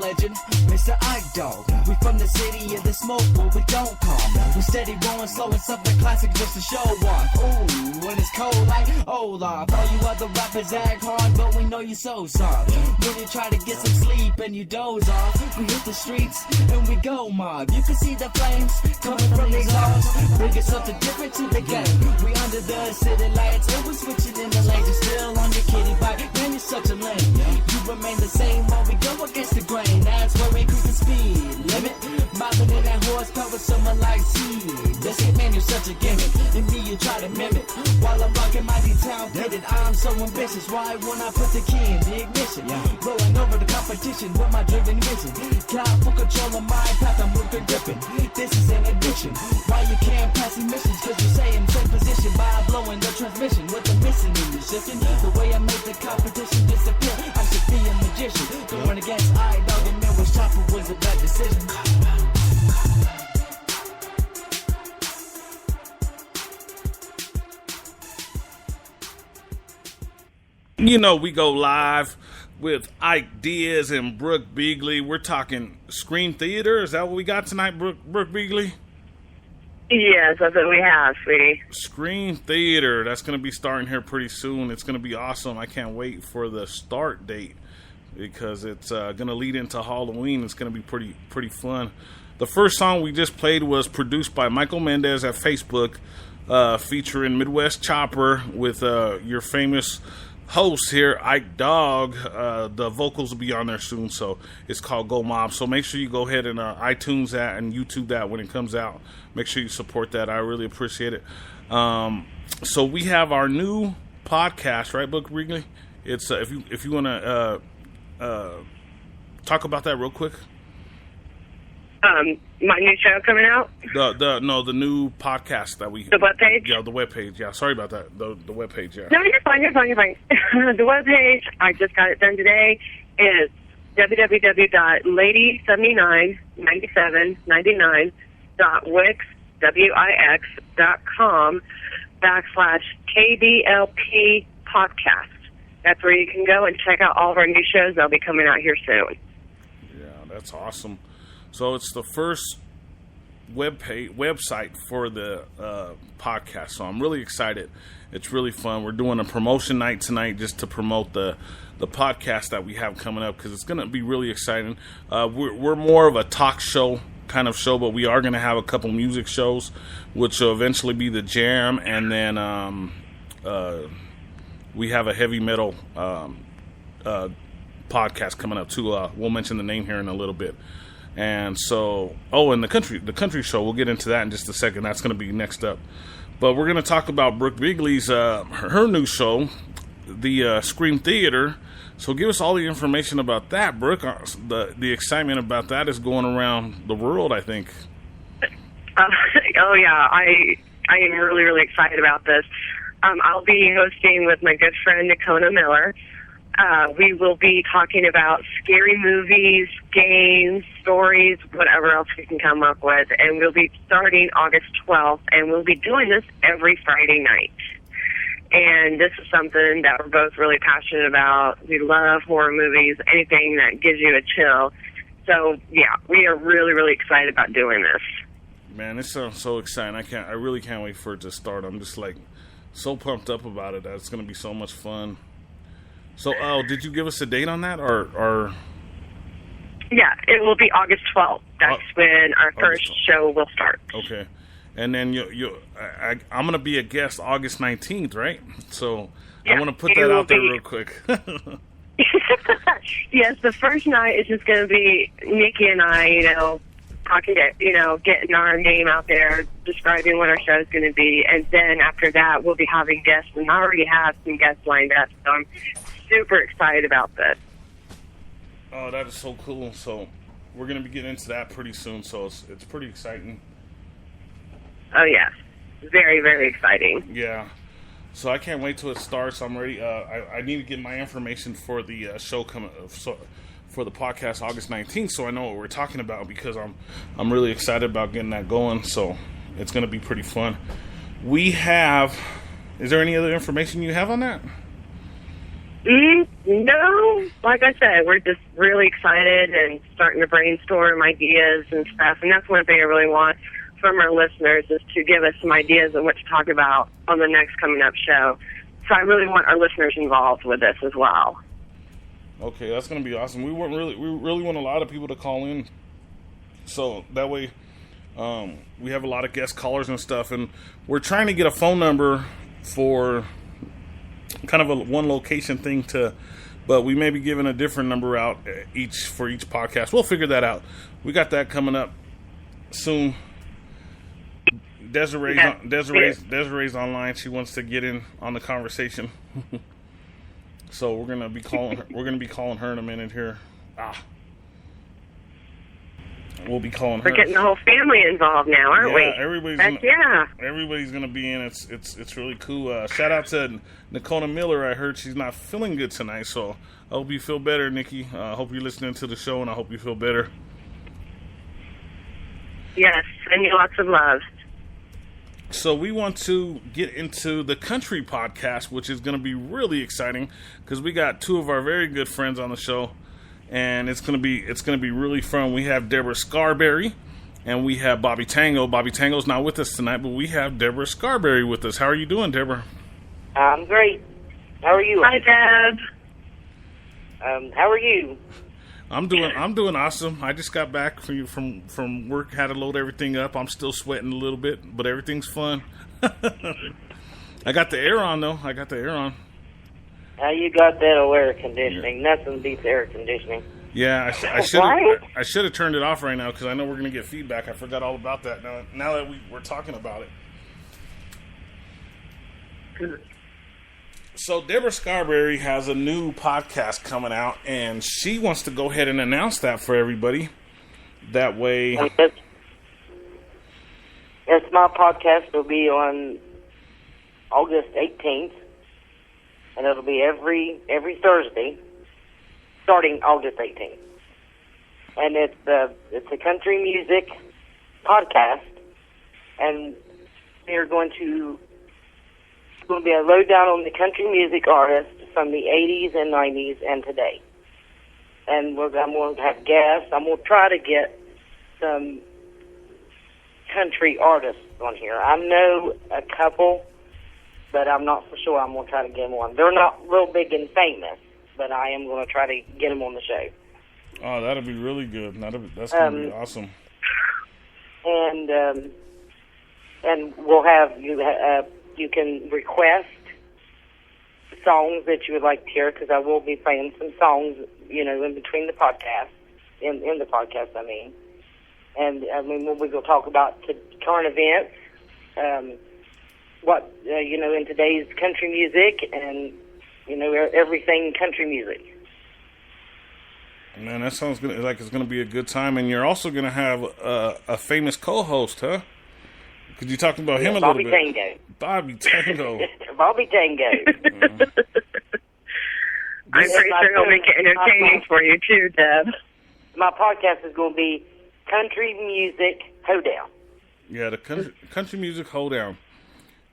legend, Mr. Ike Dog. We from the city of the smoke, but we don't calm. We steady rolling slow and something classic just to show off. Ooh, when it's cold like Olaf. All you other rappers act hard, but we know you so soft. When you try to get some sleep and you doze off, we hit the streets and we go mob. You can see the flames coming from the exhaust. Bringing something different to the game. We under the city lights and we're switching in the lanes. You're still on your kitty bike, man, you're such a lame. You remain the same while we go against the grain. That's where we increase the speed limit. Mobbing in that horsepower, someone like seed. That's it, man, you're such a gimmick. And me, you try to mimic. While I'm rocking my D-Town pitted, I'm so ambitious. Why when I put the key in the ignition? Rolling over the competition with my driven vision. God, for control of my path, I'm moving gripping. This is an addiction. Why you can't pass emissions? Cause you say in same position by blowing the transmission with the missing in the shifting. The way I make the competition disappear, I should be a magician. Going against I-Dog and man, which chopper was a bad decision. You know, we go live with Ike Diaz and Brooke Beagley. We're talking Screen Theater. Is that what we got tonight, Brooke Beagley? Yes, that's what we have, sweetie. Screen Theater. That's going to be starting here pretty soon. It's going to be awesome. I can't wait for the start date because it's going to lead into Halloween. It's going to be pretty fun. The first song we just played was produced by Michael Mendez at Facebook, featuring Midwest Chopper with your famous host here, Ike Dog. The vocals will be on there soon, so it's called Go Mob. So make sure you go ahead and iTunes that and YouTube that when it comes out. Make sure you support that. I really appreciate it. So we have our new podcast, right, Brooke Beagley? It's if you want to talk about that real quick. My new show coming out? The new podcast that we... The webpage? Yeah, the webpage. Yeah, sorry about that. The webpage, yeah. No, you're fine. The webpage, I just got it done today, is www.lady7999.wix.com/KBLP podcast. That's where you can go and check out all of our new shows. They'll be coming out here soon. Yeah, that's awesome. So it's the first website for the podcast. So I'm really excited. It's really fun. We're doing a promotion night tonight just to promote the podcast that we have coming up because it's going to be really exciting. We're more of a talk show kind of show, but we are going to have a couple music shows, which will eventually be the Jam, and then we have a heavy metal podcast coming up too. We'll mention the name here in a little bit. And so, and the country show, we'll get into that in just a second. That's going to be next up. But we're going to talk about Brooke Beagley's, her new show, the Screen Theater. So give us all the information about that, Brooke. The excitement about that is going around the world, I think. Oh, yeah. I am really, really excited about this. I'll be hosting with my good friend, Nicona Miller. We will be talking about scary movies, games, stories, whatever else we can come up with. And we'll be starting August 12th, and we'll be doing this every Friday night. And this is something that we're both really passionate about. We love horror movies, anything that gives you a chill. So, yeah, we are really, really excited about doing this. Man, this sounds so exciting. I really can't wait for it to start. I'm just, so pumped up about it that it's going to be so much fun. So, did you give us a date on that, or? Yeah, it will be August 12th. That's when our first show will start. Okay, and then I'm going to be a guest August 19th, right? So yeah, I want to put that out there real quick. Yes, the first night is just going to be Nikki and I, talking, getting our name out there, describing what our show is going to be, and then after that, we'll be having guests, and I already have some guests lined up, so I'm super excited about this. Oh, that is so cool. So we're going to be getting into that pretty soon, so it's pretty exciting. Oh, yeah. Very, very exciting. Yeah. So I can't wait till it starts. I'm ready. I need to get my information for the show for the podcast August 19th, so I know what we're talking about because I'm really excited about getting that going. So it's going to be pretty fun. Is there any other information you have on that? No, like I said, we're just really excited and starting to brainstorm ideas and stuff. And that's one thing I really want from our listeners is to give us some ideas of what to talk about on the next coming up show. So I really want our listeners involved with this as well. Okay, that's going to be awesome. We really want a lot of people to call in, so that way we have a lot of guest callers and stuff. And we're trying to get a phone number for kind of a one location thing but we may be giving a different number out for each podcast. We'll figure that out. We got that coming up soon. Desiree's online. She wants to get in on the conversation. So we're gonna be calling her in a minute here. We'll be calling her. We're getting the whole family involved now, aren't we? Everybody's gonna be in. It's really cool. Shout out to Nicole Miller. I heard she's not feeling good tonight, so I hope you feel better, Nikki. I hope you're listening to the show, and I hope you feel better. Yes, send you lots of love. So we want to get into the country podcast, which is going to be really exciting because we got two of our very good friends on the show, and it's going to be really fun. We have Deborah Scarberry, and we have Bobby Tango. Bobby Tango's not with us tonight, but we have Deborah Scarberry with us. How are you doing, Deborah? I'm great. How are you? Hi, Deb. How are you? I'm doing awesome. I just got back from work, had to load everything up. I'm still sweating a little bit, but everything's fun. I got the air on, though. You got that old air conditioning. Yeah. Nothing beats air conditioning. Yeah, I should have turned it off right now because I know we're going to get feedback. I forgot all about that now that we're talking about it. So Deborah Scarberry has a new podcast coming out, and she wants to go ahead and announce that for everybody. That way... Yes, my podcast will be on August 18th, and it'll be every Thursday, starting August 18th. And it's a country music podcast, and they're going to... It's going to be a lowdown on the country music artists from the 80s and 90s and today. And I'm going to have guests. I'm going to try to get some country artists on here. I know a couple, but I'm not for sure I'm going to try to get them on. They're not real big and famous, but I am going to try to get them on the show. Oh, that'll be really good. That's going to be awesome. And we'll have you can request songs that you would like to hear, because I will be playing some songs, in between the podcast, in the podcast, I mean. And, we're going to talk about current events, in today's country music, and, everything country music. Man, that sounds good. Like it's going to be a good time. And you're also going to have a famous co-host, huh? Could you talk about him a little bit? Bobby Tango. Bobby Tango. I'm pretty sure he'll make it entertaining for you too, Deb. My podcast is going to be Country Music Hoedown. Yeah, the country music hoedown.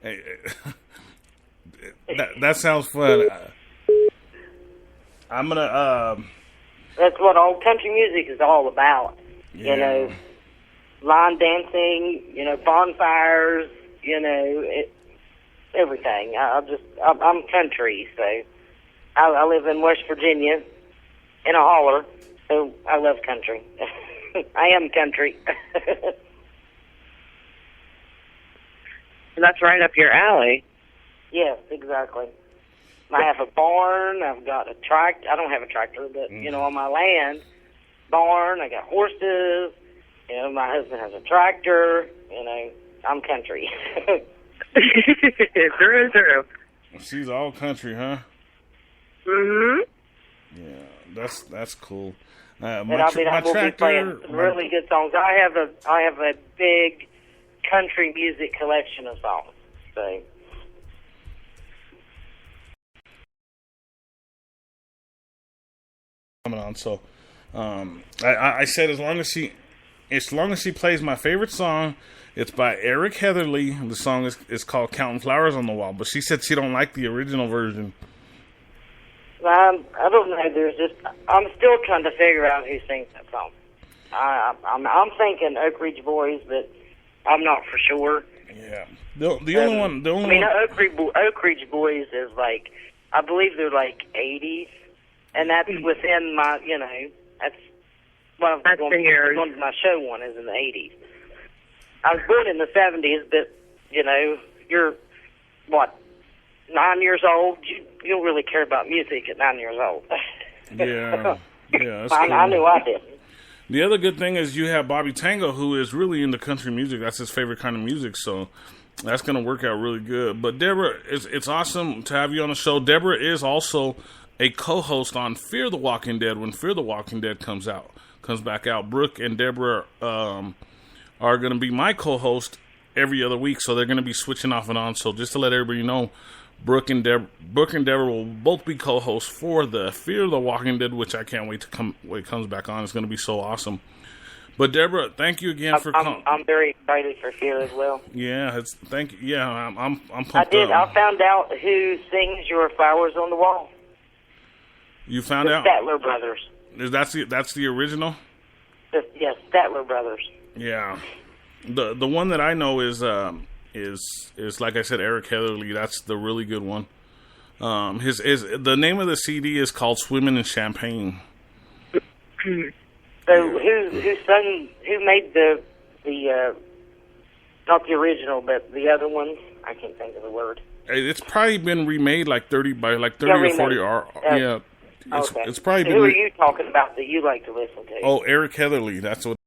Hey, that sounds fun. I'm gonna. That's what all country music is all about. Yeah. Line dancing, bonfires, everything. I'm country, so I live in West Virginia in a holler, so I love country. I am country. That's right up your alley. Yes, exactly. I have a barn. I've got a tractor. I don't have a tractor, but, on my land, barn. I got horses. My husband has a tractor. I'm country. Through and through. She's all country, huh? Mm-hmm. Yeah, that's cool. I will be playing some really good songs. I have a big country music collection of songs. So. Coming on, so I said as long as she plays my favorite song, it's by Eric Heatherly. The song is called "Counting Flowers on the Wall," but she said she don't like the original version. I don't know. I'm still trying to figure out who sings that song. I'm thinking Oak Ridge Boys, but I'm not for sure. Yeah. The only one. Oak Ridge Boys is like, I believe they're like 80s, and that's within my, that's well, That's one the years. of my show one is in the 80s. I was born in the 70s, but you're what, 9 years old? You don't really care about music at 9 years old. Yeah. That's I knew I didn't. The other good thing is you have Bobby Tango, who is really into country music. That's his favorite kind of music, so that's going to work out really good. But Deborah, it's awesome to have you on the show. Deborah is also a co-host on Fear the Walking Dead when Fear the Walking Dead comes back out. Brooke and Deborah are going to be my co-host every other week, so they're going to be switching off and on. So just to let everybody know, Brooke and Deborah will both be co-hosts for the Fear the Walking Dead, which I can't wait to when it comes back on. It's going to be so awesome. But Deborah, thank you again for coming. I'm very excited for Fear as well. Yeah, thank you. Yeah, I'm pumped I did. up. I found out who sings Your Flowers on the Wall. You found the out? Statler Brothers. That's the original? Yes, Statler Brothers. Yeah. The one that I know is like I said, Eric Heatherly. That's the really good one. The name of the CD is called Swimming in Champagne. So who made the not the original, but the other one? I can't think of the word. It's probably been remade like 30 or 40. Yeah. Okay. It's probably been. Who are you talking about that you like to listen to? Oh, Eric Heatherly. That's what